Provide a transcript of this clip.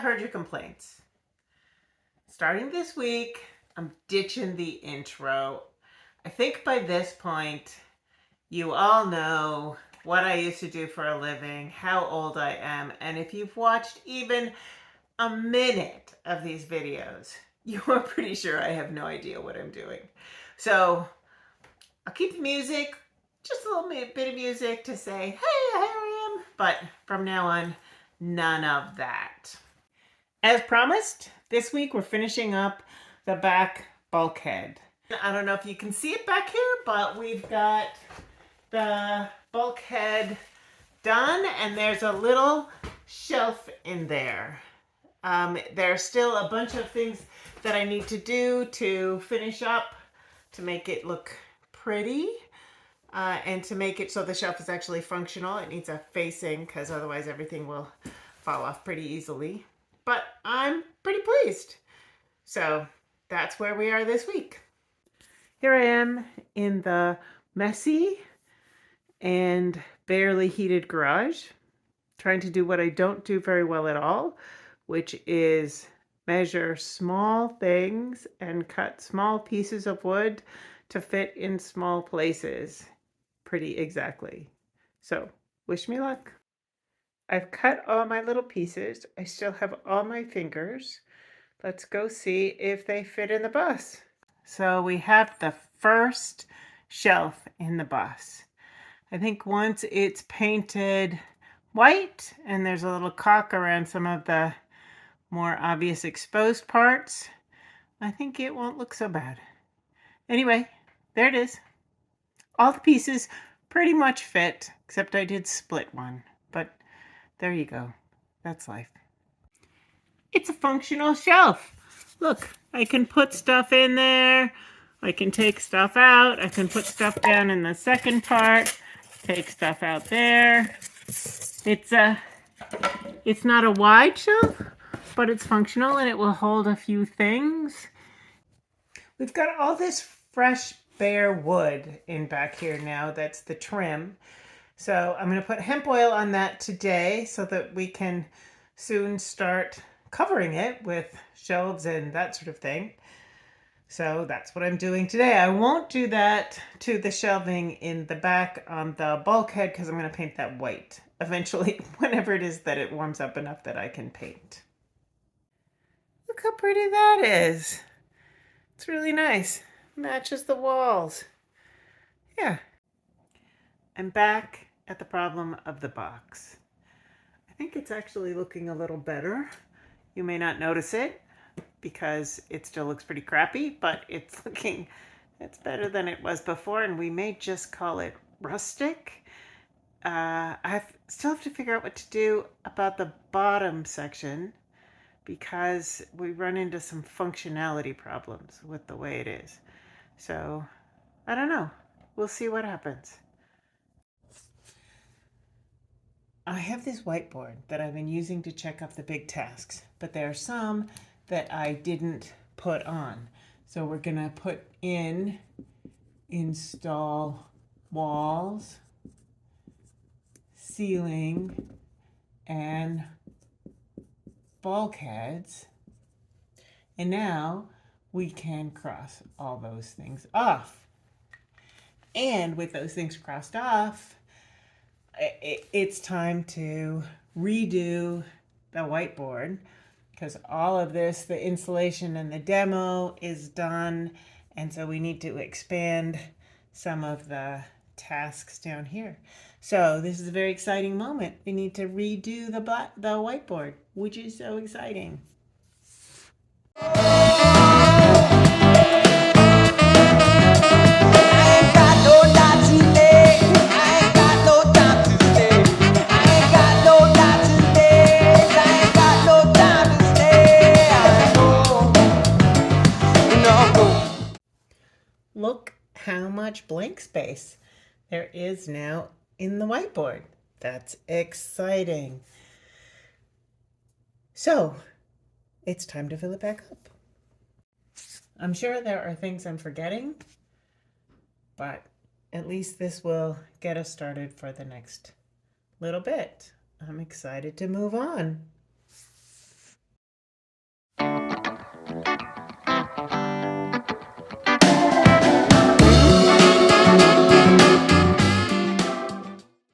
heard your complaints. Starting this week, I'm ditching the intro. I think by this point, you all know what I used to do for a living, how old I am, and if you've watched even a minute of these videos, you are pretty sure I have no idea what I'm doing. So I'll keep the music, just a little bit of music to say, hey, here I am. But from now on, none of that. As promised, this week we're finishing up the back bulkhead. I don't know if you can see it back here, but we've got the bulkhead done and there's a little shelf in there. There's still a bunch of things that I need to do to finish up to make it look pretty and to make it so the shelf is actually functional. It needs a facing because otherwise everything will fall off pretty easily. But I'm pretty pleased. So that's where we are this week. Here I am in the messy and barely heated garage, trying to do what I don't do very well at all, which is measure small things and cut small pieces of wood to fit in small places pretty exactly. So wish me luck. I've cut all my little pieces. I still have all my fingers. Let's go see if they fit in the bus. So we have the first shelf in the bus. I think once it's painted white and there's a little caulk around some of the more obvious exposed parts, I think it won't look so bad. Anyway, there it is. All the pieces pretty much fit, except I did split one, but there you go. That's life. It's a functional shelf. Look, I can put stuff in there. I can take stuff out. I can put stuff down in the second part. Take stuff out there. It's not a wide shelf, but it's functional and it will hold a few things. We've got all this fresh bare wood in back here now. That's the trim. So I'm going to put hemp oil on that today so that we can soon start covering it with shelves and that sort of thing. So that's what I'm doing today. I won't do that to the shelving in the back on the bulkhead because I'm going to paint that white eventually, whenever it is that it warms up enough that I can paint. Look how pretty that is. It's really nice. Matches the walls. Yeah. I'm back at the problem of the box. I think it's actually looking a little better. You may not notice it because it still looks pretty crappy, but it's better than it was before, and we may just call it rustic. I still have to figure out what to do about the bottom section because we run into some functionality problems with the way it is. So, I don't know. We'll see what happens. I have this whiteboard that I've been using to check off the big tasks, but there are some that I didn't put on. So we're going to put in install walls, ceiling, and bulkheads. And now we can cross all those things off. And with those things crossed off, it's time to redo the whiteboard because all of this, the installation and the demo is done. And so we need to expand some of the tasks down here. So this is a very exciting moment. We need to redo the whiteboard, which is so exciting. Look how much blank space there is now in the whiteboard. That's exciting. So it's time to fill it back up. I'm sure there are things I'm forgetting, but at least this will get us started for the next little bit. I'm excited to move on.